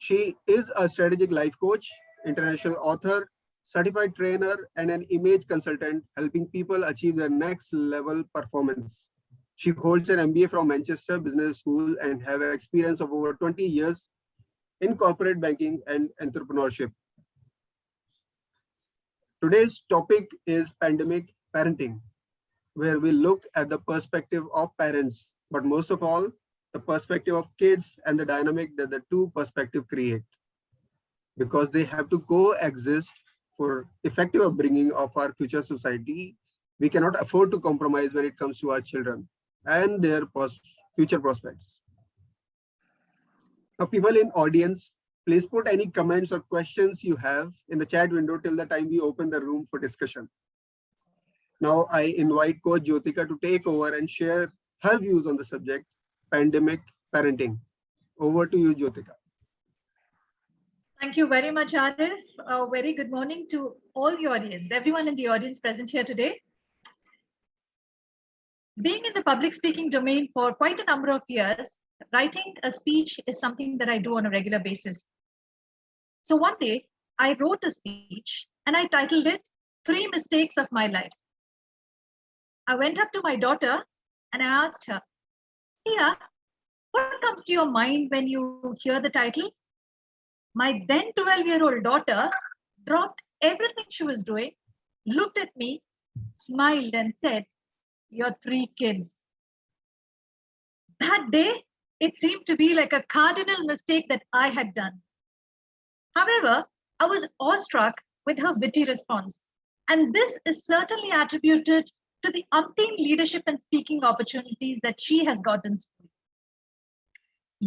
She is a strategic life coach, international author, certified trainer, and an image consultant, helping people achieve their next level performance. She holds an MBA from Manchester Business School and have experience of over 20 years in corporate banking and entrepreneurship. Today's topic is pandemic parenting, where we look at the perspective of parents, but most of all, the perspective of kids and the dynamic that the two perspectives create. Because they have to coexist for effective upbringing of our future society, we cannot afford to compromise when it comes to our children and their future prospects. Now, people in audience, please put any comments or questions you have in the chat window till the time we open the room for discussion. Now, I invite Coach Jyothika to take over and share her views on the subject, pandemic parenting. Over to you, Jyothika. Thank you very much, Arif. A very good morning to all the audience, everyone in the audience present here today. Being in the public speaking domain for quite a number of years, writing a speech is something that I do on a regular basis. So one day, I wrote a speech and I titled it, 3 Mistakes of My Life. I went up to my daughter and I asked her, Tia, what comes to your mind when you hear the title? My then 12-year-old daughter dropped everything she was doing, looked at me, smiled and said, your 3 kids. That day, it seemed to be like a cardinal mistake that I had done. However, I was awestruck with her witty response. And this is certainly attributed to the umpteen leadership and speaking opportunities that she has got in school.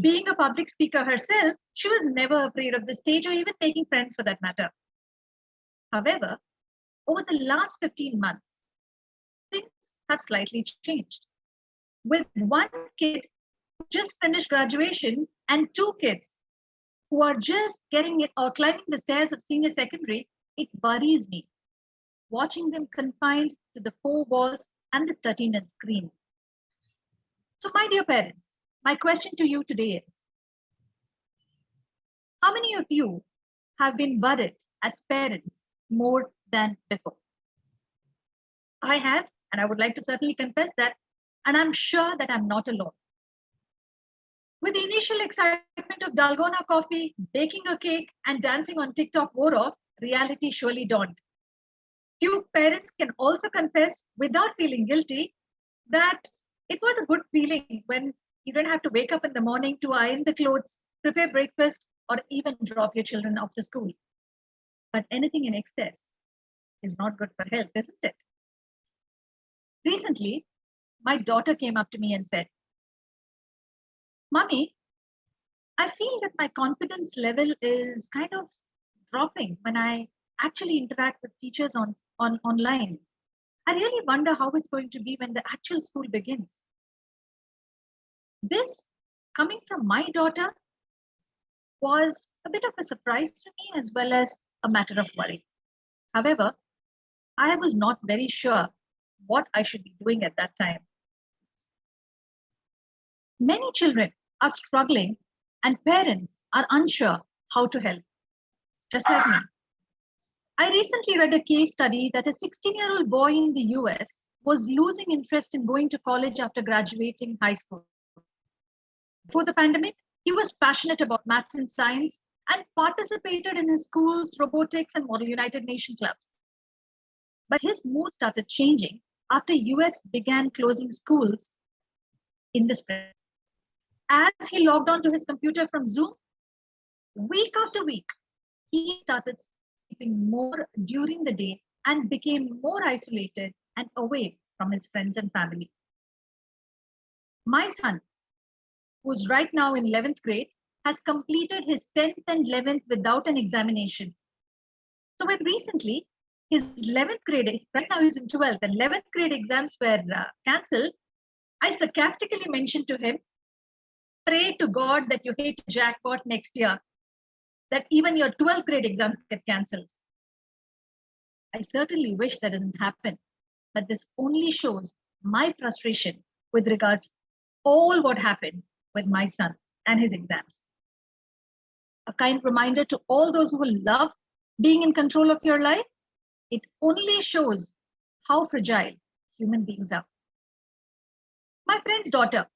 Being a public speaker herself, she was never afraid of the stage or even making friends for that matter. However, over the last 15 months, things have slightly changed. With 1 kid who just finished graduation and 2 kids who are just getting it or climbing the stairs of senior secondary, it worries me watching them confined to the 4 walls and the 13-inch screen. So my dear parents, my question to you today is, how many of you have been worried as parents more than before? I have, and I would like to certainly confess that, and I'm sure that I'm not alone. With the initial excitement of Dalgona coffee, baking a cake, and dancing on TikTok wore off, reality surely dawned. Few parents can also confess, without feeling guilty, that it was a good feeling when you don't have to wake up in the morning to iron the clothes, prepare breakfast, or even drop your children off to school. But anything in excess is not good for health, isn't it? Recently, my daughter came up to me and said, Mommy, I feel that my confidence level is kind of dropping when I actually interact with teachers online. I really wonder how it's going to be when the actual school begins. This, coming from my daughter, was a bit of a surprise to me as well as a matter of worry. However, I was not very sure what I should be doing at that time. Many children are struggling and parents are unsure how to help, just like me. I recently read a case study that a 16-year-old boy in the US was losing interest in going to college after graduating high school. Before the pandemic, he was passionate about maths and science and participated in his school's robotics and Model United Nations clubs. But his mood started changing after US began closing schools in the spring. As he logged on to his computer from Zoom, week after week, he started sleeping more during the day and became more isolated and away from his friends and family. My son, who's right now in 11th grade, has completed his 10th and 11th without an examination. So when recently his 11th grade, right now he's in 12th, and 11th grade exams were cancelled, I sarcastically mentioned to him, pray to God that you hit jackpot next year, that even your 12th grade exams get cancelled. I certainly wish that doesn't happen, but this only shows my frustration with regards all what happened with my son and his exams. a kind reminder to all those who love being in control of your life. It only shows how fragile human beings are. My friend's daughter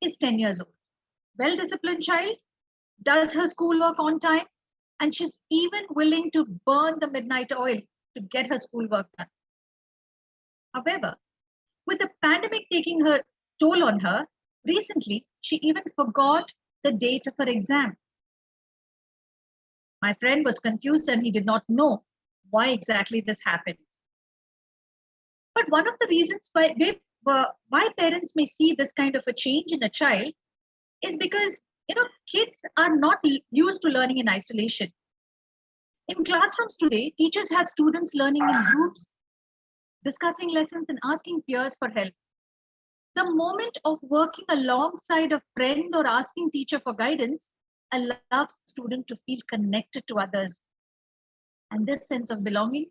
is 10 years old, well disciplined child, does her schoolwork on time, and she's even willing to burn the midnight oil to get her schoolwork done. However, with the pandemic taking her toll on her, recently she even forgot the date of her exam. My friend was confused and he did not know why exactly this happened. But one of the reasons why parents may see this kind of a change in a child is because kids are not used to learning in isolation. In classrooms today, teachers have students learning in groups, discussing lessons and asking peers for help. The moment of working alongside a friend or asking teacher for guidance allows student to feel connected to others. And this sense of belonging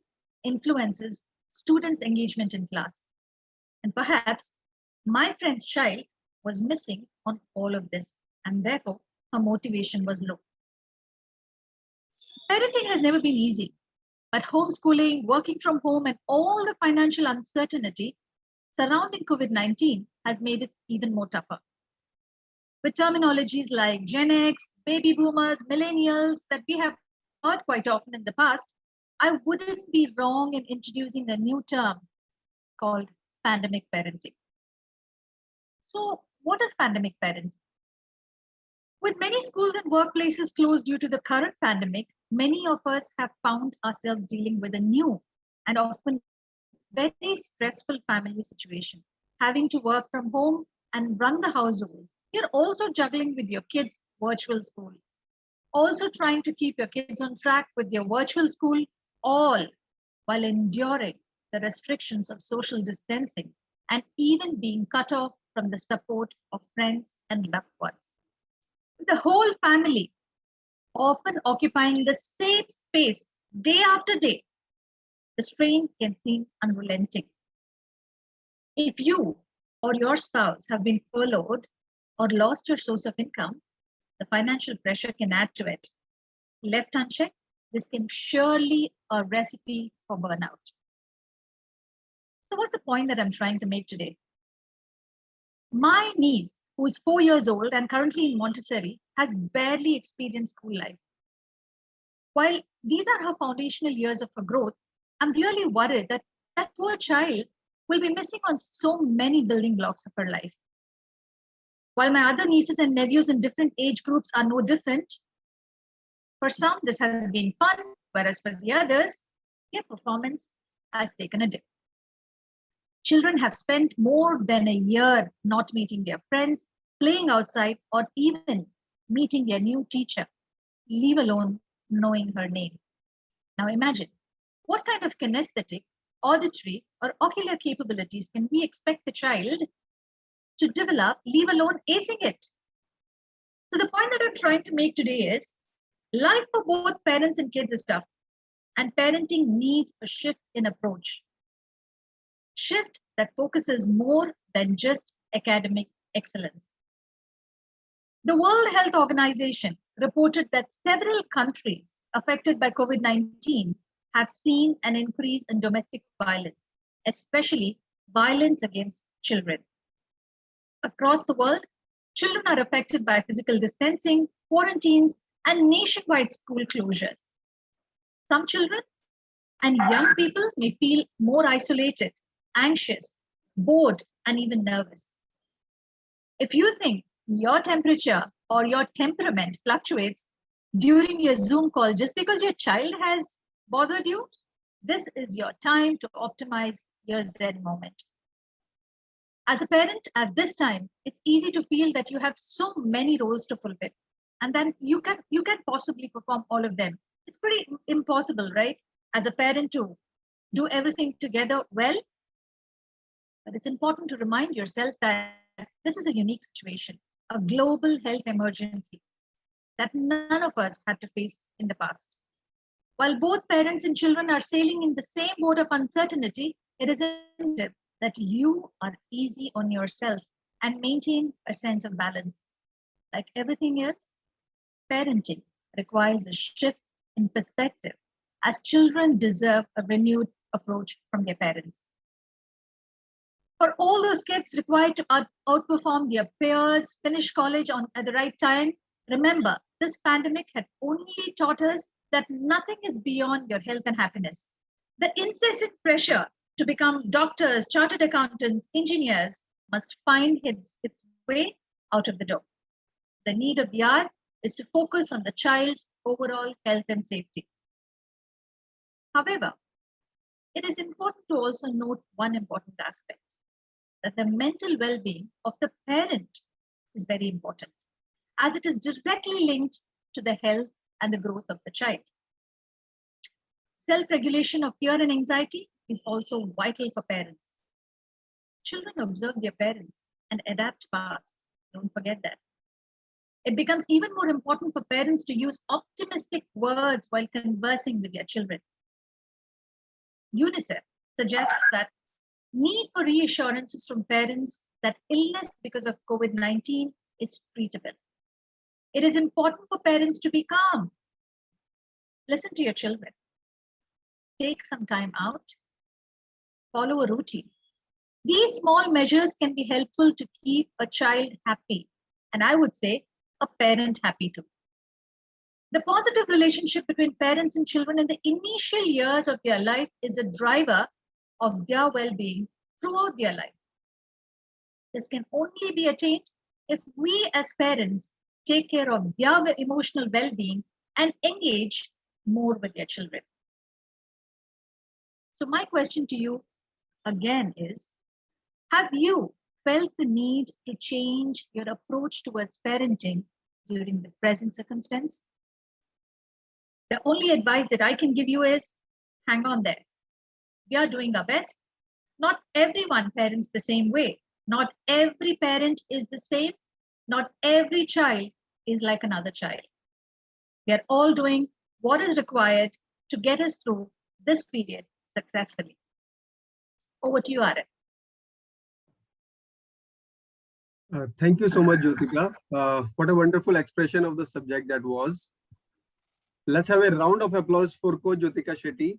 influences students' engagement in class. And perhaps my friend's child was missing on all of this, and therefore her motivation was low. Parenting has never been easy, but homeschooling, working from home, and all the financial uncertainty surrounding COVID-19 has made it even more tougher. With terminologies like Gen X, baby boomers, millennials that we have heard quite often in the past, I wouldn't be wrong in introducing a new term called pandemic parenting. So, what is pandemic parenting? With many schools and workplaces closed due to the current pandemic, many of us have found ourselves dealing with a new and often very stressful family situation. Having to work from home and run the household. You're also juggling with your kids' virtual school. Also trying to keep your kids on track with your virtual school, all while enduring the restrictions of social distancing and even being cut off from the support of friends and loved ones. The whole family often occupying the same space day after day, the strain can seem unrelenting. If you or your spouse have been furloughed or lost your source of income, the financial pressure can add to it. Left unchecked, this can surely a recipe for burnout. So what's the point that I'm trying to make today? My niece, who is 4 years old and currently in Montessori, has barely experienced school life. While these are her foundational years of her growth, I'm really worried that that poor child will be missing on so many building blocks of her life. While my other nieces and nephews in different age groups are no different, for some this has been fun, whereas for the others, their performance has taken a dip. Children have spent more than a year not meeting their friends, playing outside, or even meeting their new teacher, leave alone knowing her name. Now imagine, what kind of kinesthetic, auditory, or ocular capabilities can we expect the child to develop, leave alone acing it? So the point that I'm trying to make today is, life for both parents and kids is tough, and parenting needs a shift in approach. Shift that focuses more than just academic excellence. The World Health Organization reported that several countries affected by COVID-19 have seen an increase in domestic violence, especially violence against children. Across the world, children are affected by physical distancing, quarantines, and nationwide school closures. Some children and young people may feel more isolated, anxious, bored, and even nervous. If you think your temperature or your temperament fluctuates during your Zoom call just because your child has bothered you, this is your time to optimize your Zen moment. As a parent at this time, it's easy to feel that you have so many roles to fulfill, and then you can possibly perform all of them. It's pretty impossible, right? As a parent to do everything together well. But it's important to remind yourself that this is a unique situation, a global health emergency that none of us had to face in the past. While both parents and children are sailing in the same boat of uncertainty, it is imperative that you are easy on yourself and maintain a sense of balance. Like everything else, parenting requires a shift in perspective, as children deserve a renewed approach from their parents. For all those kids required to outperform their peers, finish college at the right time, remember, this pandemic had only taught us that nothing is beyond your health and happiness. The incessant pressure to become doctors, chartered accountants, engineers must find its way out of the door. The need of the hour is to focus on the child's overall health and safety. However, it is important to also note one important aspect, that the mental well-being of the parent is very important, as it is directly linked to the health and the growth of the child. Self-regulation of fear and anxiety is also vital for parents. Children observe their parents and adapt fast. Don't forget that. It becomes even more important for parents to use optimistic words while conversing with their children. UNICEF suggests that need for reassurances from parents that illness because of COVID-19 is treatable. It is important for parents to be calm. Listen to your children. Take some time out. Follow a routine. These small measures can be helpful to keep a child happy, and I would say a parent happy too. The positive relationship between parents and children in the initial years of their life is a driver of their well-being throughout their life. This can only be attained if we as parents take care of their emotional well-being and engage more with their children. So my question to you again is, have you felt the need to change your approach towards parenting during the present circumstance? The only advice that I can give you is, hang on there. We are doing our best. Not everyone parents the same way. Not every parent is the same. Not every child is like another child. We are all doing what is required to get us through this period successfully. Over to you, Arif. Thank you so much, Jyothika. What a wonderful expression of the subject that was. Let's have a round of applause for Coach Jyothika Shetty.